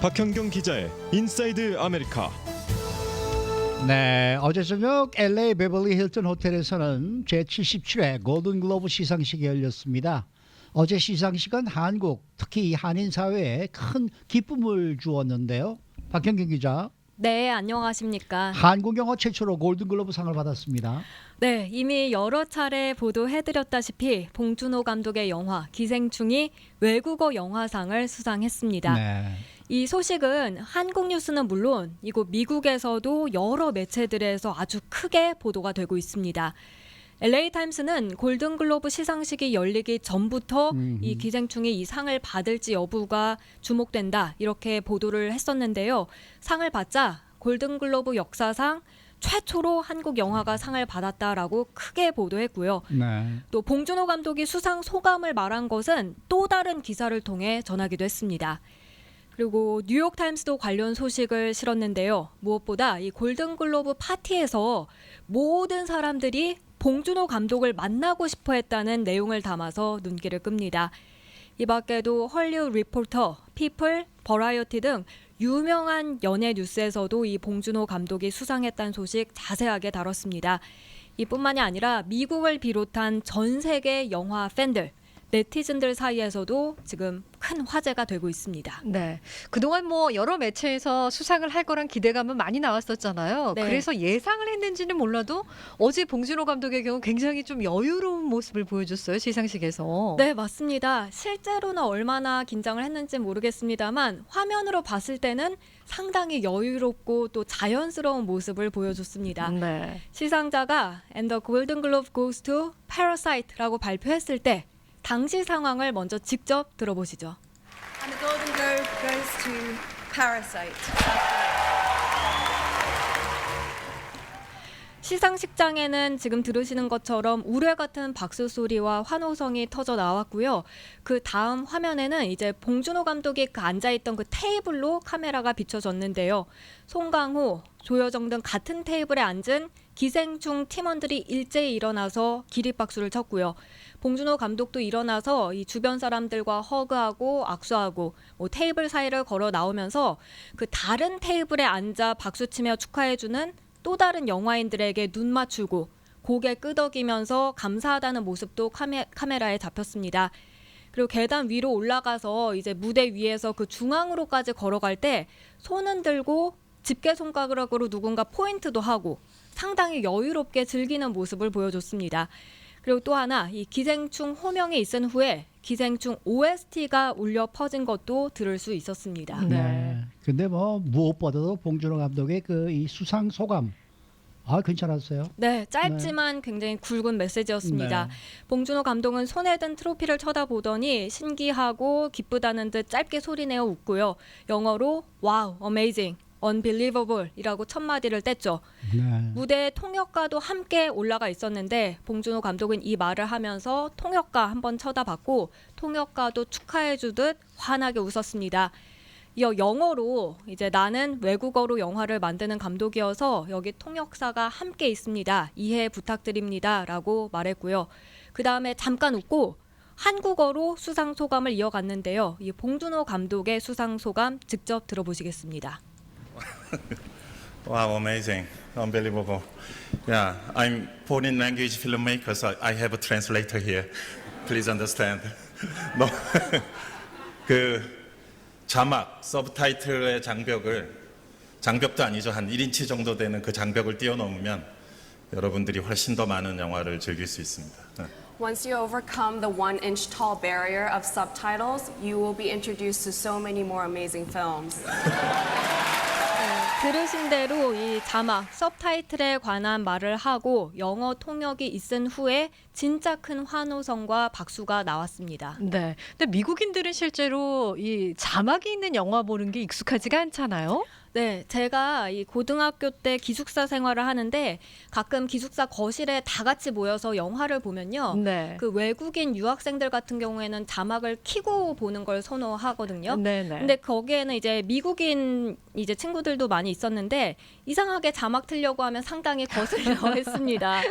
박현경 기자의 인사이드 아메리카. 네, 어제 저녁 LA 베벌리 힐튼 호텔에서는 제77회 골든글로브 시상식이 열렸습니다. 어제 시상식은 한국, 특히 한인 사회에 큰 기쁨을 주었는데요. 박현경 기자. 네, 안녕하십니까. 한국 영화 최초로 골든글로브 상을 받았습니다. 네, 이미 여러 차례 보도해드렸다시피 봉준호 감독의 영화 기생충이 외국어 영화상을 수상했습니다. 네. 이 소식은 한국 뉴스는 물론 이곳 미국에서도 여러 매체들에서 아주 크게 보도가 되고 있습니다. LA 타임스는 골든글로브 시상식이 열리기 전부터 이 기생충이 이 상을 받을지 여부가 주목된다 이렇게 보도를 했었는데요. 상을 받자 골든글로브 역사상 최초로 한국 영화가 상을 받았다라고 크게 보도했고요. 네. 또 봉준호 감독이 수상 소감을 말한 것은 또 다른 기사를 통해 전하기도 했습니다. 그리고 뉴욕타임스도 관련 소식을 실었는데요. 무엇보다 이 골든글로브 파티에서 모든 사람들이 봉준호 감독을 만나고 싶어 했다는 내용을 담아서 눈길을 끕니다. 이 밖에도 헐리우드 리포터, 피플, 버라이어티 등 유명한 연예 뉴스에서도 이 봉준호 감독이 수상했다는 소식 자세하게 다뤘습니다. 이뿐만이 아니라 미국을 비롯한 전 세계 영화 팬들, 네티즌들 사이에서도 지금 큰 화제가 되고 있습니다. 네, 그동안 뭐 여러 매체에서 수상을 할 거란 기대감은 많이 나왔었잖아요. 네. 그래서 예상을 했는지는 몰라도 어제 봉준호 감독의 경우 굉장히 좀 여유로운 모습을 보여줬어요, 시상식에서. 네, 맞습니다. 실제로는 얼마나 긴장을 했는지 모르겠습니다만 화면으로 봤을 때는 상당히 여유롭고 또 자연스러운 모습을 보여줬습니다. 네. 시상자가 And the Golden Globe goes to Parasite라고 발표했을 때 당시 상황을 먼저 직접 들어보시죠. And the Golden Globe goes to Parasite. 시상식장에는 지금 들으시는 것처럼 우레 같은 박수 소리와 환호성이 터져 나왔고요. 그 다음 화면에는 이제 봉준호 감독이 앉아있던 그 테이블로 카메라가 비춰졌는데요. 송강호, 조여정 등 같은 테이블에 앉은 기생충 팀원들이 일제히 일어나서 기립박수를 쳤고요. 봉준호 감독도 일어나서 이 주변 사람들과 허그하고 악수하고 테이블 사이를 걸어 나오면서 그 다른 테이블에 앉아 박수치며 축하해주는 또 다른 영화인들에게 눈 맞추고 고개 끄덕이면서 감사하다는 모습도 카메라에 잡혔습니다. 그리고 계단 위로 올라가서 이제 무대 위에서 그 중앙으로까지 걸어갈 때 손은 들고 집게 손가락으로 누군가 포인트도 하고 상당히 여유롭게 즐기는 모습을 보여줬습니다. 그리고 또 하나 이 기생충 호명이 있은 후에 기생충 OST가 울려 퍼진 것도 들을 수 있었습니다. 네. 근데 뭐 무엇보다도 봉준호 감독의 그 이 수상 소감 괜찮았어요. 네, 짧지만 굉장히 굵은 메시지였습니다. 네. 봉준호 감독은 손에 든 트로피를 쳐다보더니 신기하고 기쁘다는 듯 짧게 소리내어 웃고요. 영어로 와우, 어메이징, unbelievable 이라고 첫 마디를 뗐죠. 네. 무대에 통역가도 함께 올라가 있었는데 봉준호 감독은 이 말을 하면서 통역가 한번 쳐다봤고 통역가도 축하해주듯 환하게 웃었습니다. 이어 영어로 이제 나는 외국어로 영화를 만드는 감독이어서 여기 통역사가 함께 있습니다. 이해 부탁드립니다. 라고 말했고요. 그 다음에 잠깐 웃고 한국어로 수상 소감을 이어갔는데요. 이 봉준호 감독의 수상 소감 직접 들어보시겠습니다. Wow, amazing, unbelievable. Yeah, I'm foreign language filmmaker, so I have a translator here. Please understand. 너, 그 자막, 서브타이틀의 장벽도 아니죠. 한 1인치 정도 되는 그 장벽을 뛰어넘으면 여러분들이 훨씬 더 많은 영화를 즐길 수 있습니다. Once you overcome the 1-inch tall barrier of subtitles, you will be introduced to so many more amazing films. 들으신 대로 이 자막, 서브타이틀에 관한 말을 하고 영어 통역이 있은 후에 진짜 큰 환호성과 박수가 나왔습니다. 네. 근데 미국인들은 실제로 이 자막이 있는 영화 보는 게 익숙하지가 않잖아요. 네, 제가 이 고등학교 때 기숙사 생활을 하는데 가끔 기숙사 거실에 다 같이 모여서 영화를 보면요. 네. 그 외국인 유학생들 같은 경우에는 자막을 켜고 보는 걸 선호하거든요. 네네. 근데 거기에는 이제 미국인 이제 친구들도 많이 있었는데 이상하게 자막 틀려고 하면 상당히 거슬려 했습니다.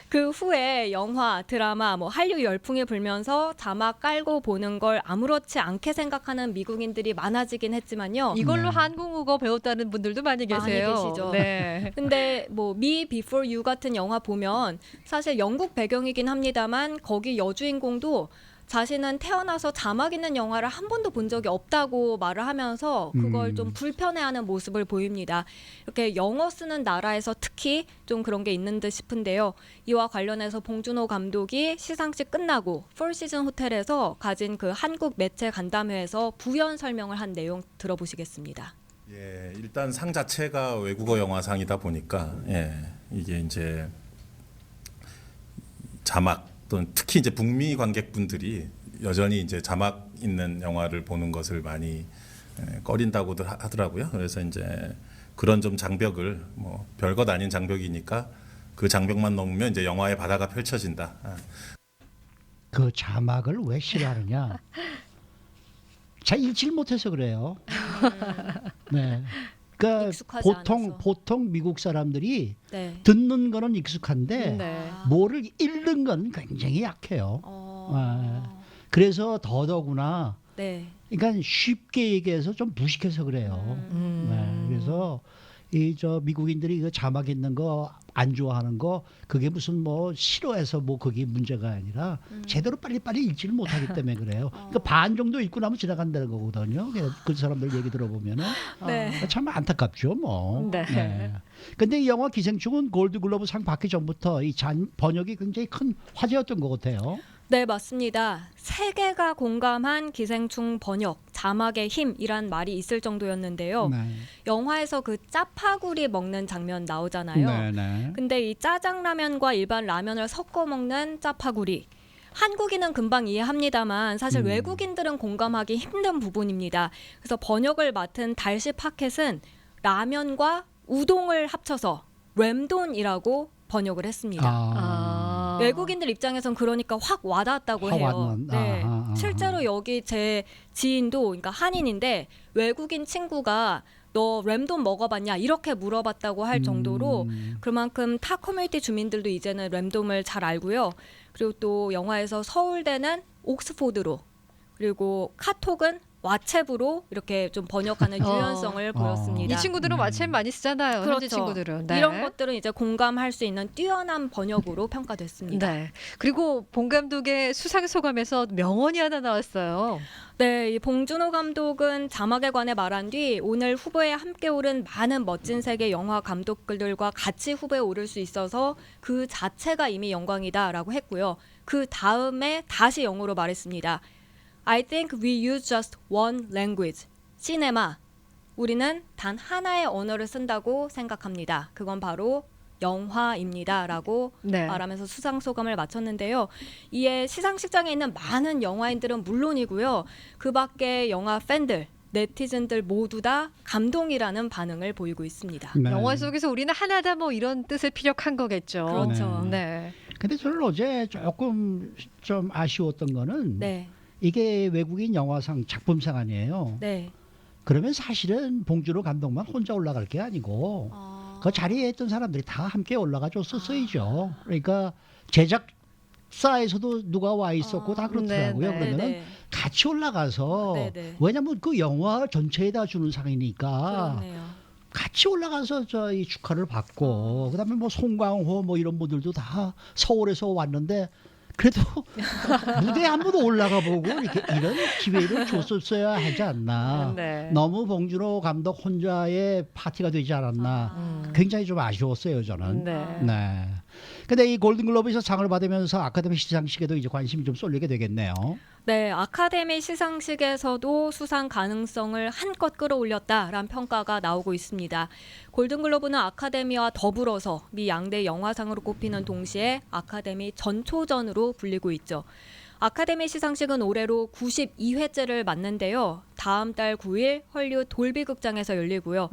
그 후에 영화, 드라마, 뭐 한류 열풍이 불면서 자막 깔고 보는 걸 아무렇지 않게 생각하는 미국인들이 많아지긴 했지만요. 이걸로 네. 한국어 배웠다는 분들도 많이 계세요. 많이 계시죠. 네. 근데 뭐 Me Before You 같은 영화 보면 사실 영국 배경이긴 합니다만 거기 여주인공도 자신은 태어나서 자막 있는 영화를 한 번도 본 적이 없다고 말을 하면서 그걸 좀 불편해하는 모습을 보입니다. 이렇게 영어 쓰는 나라에서 특히 좀 그런 게 있는 듯 싶은데요. 이와 관련해서 봉준호 감독이 시상식 끝나고 포시즌 호텔에서 가진 그 한국 매체 간담회에서 부연 설명을 한 내용 들어보시겠습니다. 예, 일단 상 자체가 외국어 영화상이다 보니까 이게 이제 자막 또는 특히 이제 북미 관객분들이 여전히 이제 자막 있는 영화를 보는 것을 많이 꺼린다고들 하더라고요. 그래서 이제 그런 좀 장벽을 뭐 별것 아닌 장벽이니까 그 장벽만 넘으면 이제 영화의 바다가 펼쳐진다. 그 자막을 왜 싫어하느냐? 잘 읽질 못해서 그래요. 네. 그러니까 익숙하지 않아서. 보통 미국 사람들이 네. 듣는 거는 익숙한데 네. 뭐를 읽는 건 굉장히 약해요. 그래서 더더구나. 네. 그러니까 쉽게 얘기해서 좀 무식해서 그래요. 네. 그래서 이 저 미국인들이 그 자막 있는 거 안 좋아하는 거 그게 무슨 뭐 싫어해서 뭐 그게 문제가 아니라 제대로 빨리빨리 읽지를 못하기 때문에 그래요. 그러니까 반 정도 읽고 나면 지나간다는 거거든요. 그 사람들 얘기 들어보면은 네. 참 안타깝죠, 뭐. 네. 근데 이 영화 기생충은 골드글러브 상 받기 전부터 이 번역이 굉장히 큰 화제였던 것 같아요. 네, 맞습니다. 세계가 공감한 기생충 번역, 자막의 힘이란 말이 있을 정도였는데요. 네. 영화에서 그 짜파구리 먹는 장면 나오잖아요. 네. 근데 이 짜장라면과 일반 라면을 섞어 먹는 짜파구리. 한국인은 금방 이해합니다만 사실 외국인들은 공감하기 힘든 부분입니다. 그래서 번역을 맡은 달시 파켓은 라면과 우동을 합쳐서 램돈이라고 번역을 했습니다. 외국인들 입장에선 그러니까 확 와닿았다고 확 해요. 와닿는, 네. 아하. 실제로 여기 제 지인도 그러니까 한인인데 외국인 친구가 너 램돈 먹어봤냐 이렇게 물어봤다고 할 정도로 그만큼 타 커뮤니티 주민들도 이제는 램돈을 잘 알고요. 그리고 또 영화에서 서울대는 옥스포드로 그리고 카톡은 왓츠앱으로 이렇게 좀 번역하는 유연성을 보였습니다. 이 친구들은 왓츠앱 많이 쓰잖아요. 그렇죠. 현지 친구들은. 네. 이런 것들은 이제 공감할 수 있는 뛰어난 번역으로 평가됐습니다. 네. 그리고 봉 감독의 수상 소감에서 명언이 하나 나왔어요. 네, 이 봉준호 감독은 자막에 관해 말한 뒤 오늘 후보에 함께 오른 많은 멋진 세계 영화 감독들과 같이 후보에 오를 수 있어서 그 자체가 이미 영광이다라고 했고요. 그 다음에 다시 영어로 말했습니다. I think we use just one language. 시네마. 우리는 단 하나의 언어를 쓴다고 생각합니다. 그건 바로 영화입니다라고 네. 말하면서 수상 소감을 마쳤는데요. 이에 시상식장에 있는 많은 영화인들은 물론이고요. 그 밖에 영화 팬들, 네티즌들 모두 다 감동이라는 반응을 보이고 있습니다. 네. 영화 속에서 우리는 하나다 뭐 이런 뜻을 피력한 거겠죠. 그렇죠. 네. 근데 저는 어제 조금 좀 아쉬웠던 거는 네, 이게 외국인 영화상 작품상 아니에요. 네. 그러면 사실은 봉준호 감독만 혼자 올라갈 게 아니고 그 자리에 있던 사람들이 다 함께 올라가 줬었어야죠. 그러니까 제작사에서도 누가 와 있었고 다 그렇더라고요. 네, 그러면은 네. 같이 올라가서 네, 네. 왜냐면 그 영화 전체에다 주는 상이니까 그렇네요. 같이 올라가서 저희 축하를 받고 그다음에 뭐 송강호 뭐 이런 분들도 다 서울에서 왔는데 그래도 무대에 한 번 올라가 보고 이렇게 이런 기회를 줬었어야 하지 않나. 네. 너무 봉준호 감독 혼자의 파티가 되지 않았나. 굉장히 좀 아쉬웠어요 저는. 네. 네. 근데 이 골든글로브에서 상을 받으면서 아카데미 시상식에도 이제 관심이 좀 쏠리게 되겠네요. 네, 아카데미 시상식에서도 수상 가능성을 한껏 끌어올렸다라는 평가가 나오고 있습니다. 골든글로브는 아카데미와 더불어서 미 양대 영화상으로 꼽히는 동시에 아카데미 전초전으로 불리고 있죠. 아카데미 시상식은 올해로 92회째를 맞는데요. 다음 달 9일 헐리우드 돌비 극장에서 열리고요.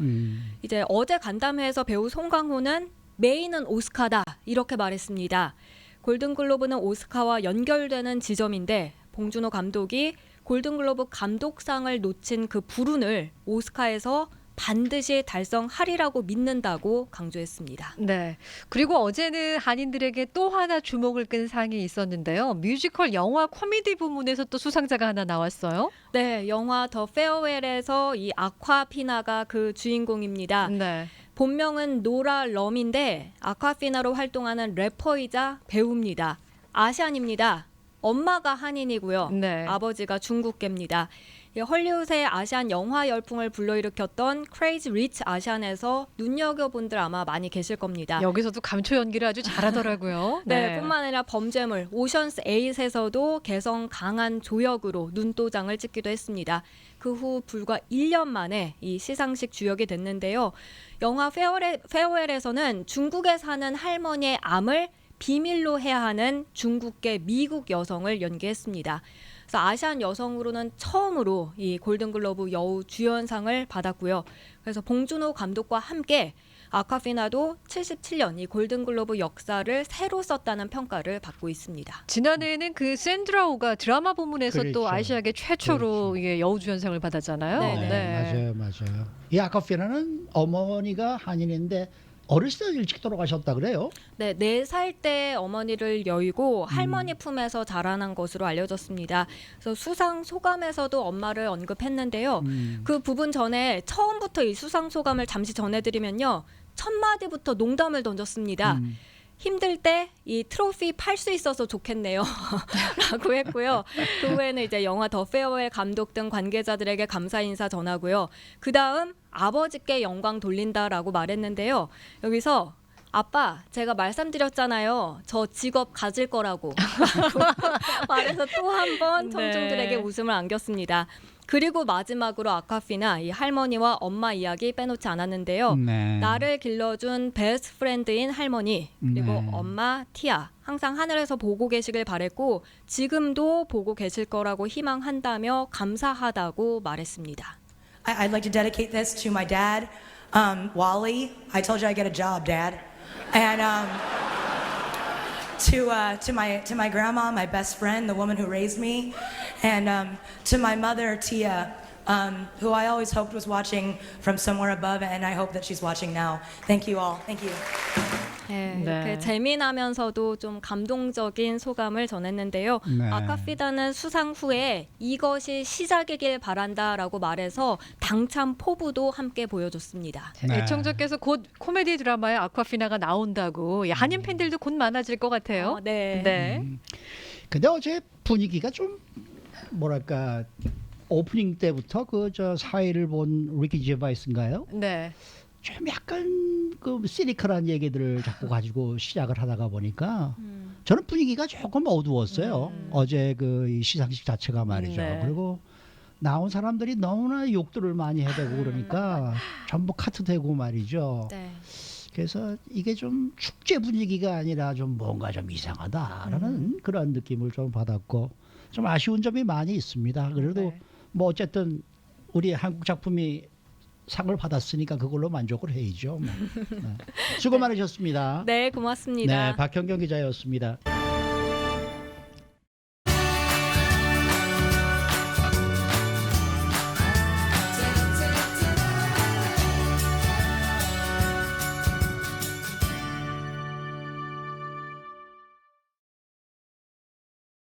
이제 어제 간담회에서 배우 송강호는 메인은 오스카다 이렇게 말했습니다. 골든글로브는 오스카와 연결되는 지점인데 봉준호 감독이 골든글로브 감독상을 놓친 그 불운을 오스카에서 반드시 달성하리라고 믿는다고 강조했습니다. 네. 그리고 어제는 한인들에게 또 하나 주목을 끈 상이 있었는데요. 뮤지컬 영화 코미디 부문에서 또 수상자가 하나 나왔어요. 네, 영화 더 페어웰에서 이 아쿠아피나가 그 주인공입니다. 네. 본명은 노라 럼인데 아쿠아피나로 활동하는 래퍼이자 배우입니다. 아시안입니다. 엄마가 한인이고요. 네. 아버지가 중국계입니다. 헐리우드의 아시안 영화 열풍을 불러일으켰던 크레이지 리치 아시안에서 눈여겨본들 아마 많이 계실 겁니다. 여기서도 감초 연기를 아주 잘하더라고요. 네, 뿐만 아니라 범죄물 오션스 8에서도 개성 강한 조역으로 눈도장을 찍기도 했습니다. 그 후 불과 1년 만에 이 시상식 주역이 됐는데요. 영화 페어웰에서는 중국에 사는 할머니의 암을 비밀로 해야 하는 중국계 미국 여성을 연기했습니다. 그래서 아시안 여성으로는 처음으로 이 골든글로브 여우 주연상을 받았고요. 그래서 봉준호 감독과 함께 아쿠아피나도 77년 이 골든글로브 역사를 새로 썼다는 평가를 받고 있습니다. 지난해에는 그 샌드라오가 드라마 부문에서 그렇죠. 또 아시아계 최초로 그렇죠. 예, 여우주연상을 받았잖아요. 네, 맞아요. 이 아카피나는 어머니가 한인인데 어렸을 때 일찍 돌아가셨다 그래요? 네, 4살 때 어머니를 여의고 할머니 품에서 자라난 것으로 알려졌습니다. 그래서 수상 소감에서도 엄마를 언급했는데요. 그 부분 전에 처음부터 이 수상 소감을 잠시 전해드리면요. 첫 마디부터 농담을 던졌습니다. 힘들 때 이 트로피 팔 수 있어서 좋겠네요. 라고 했고요. 그 후에는 이제 영화 더 페어웰 감독 등 관계자들에게 감사 인사 전하고요. 그 다음 아버지께 영광 돌린다라고 말했는데요. 여기서 아빠, 제가 말씀드렸잖아요. 저 직업 가질 거라고 말해서 또 한 번 청중들에게 네. 웃음을 안겼습니다. 그리고 마지막으로 아카피나 이 할머니와 엄마 이야기 빼놓지 않았는데요. 네. 나를 길러준 베스트 프렌드인 할머니 그리고 네. 엄마 티아 항상 하늘에서 보고 계시길 바랬고 지금도 보고 계실 거라고 희망한다며 감사하다고 말했습니다. I'd like to dedicate this to my dad, Wally. I told you I get a job, Dad. And to my grandma, my best friend, the woman who raised me, and to my mother, Tia, who I always hoped was watching from somewhere above, and I hope that she's watching now. Thank you all. Thank you. 네, 네. 이렇게 재미나면서도 좀 감동적인 소감을 전했는데요. 네. 아카피다는 수상 후에 이것이 시작이길 바란다라고 말해서 당찬 포부도 함께 보여줬습니다. 네. 애청자께서 곧 코미디 드라마에 아쿠아피나가 나온다고 한인 팬들도 곧 많아질 것 같아요. 네. 네. 근데 어제 분위기가 좀 뭐랄까 오프닝 때부터 그 저 사회를 본 리키 제바이스인가요? 네. 좀 약간 그 시니컬한 얘기들을 자꾸 가지고 시작을 하다가 보니까 저는 분위기가 조금 어두웠어요. 어제 그 이 시상식 자체가 말이죠. 네. 그리고 나온 사람들이 너무나 욕들을 많이 해대고 그러니까 전부 카트되고 말이죠. 네. 그래서 이게 좀 축제 분위기가 아니라 좀 뭔가 좀 이상하다라는 그런 느낌을 좀 받았고 좀 아쉬운 점이 많이 있습니다. 그래도 네. 뭐 어쨌든 우리 한국 작품이 상을 받았으니까 그걸로 만족을 해야죠. 네. 수고 많으셨습니다. 네, 고맙습니다. 네, 박현경 기자였습니다.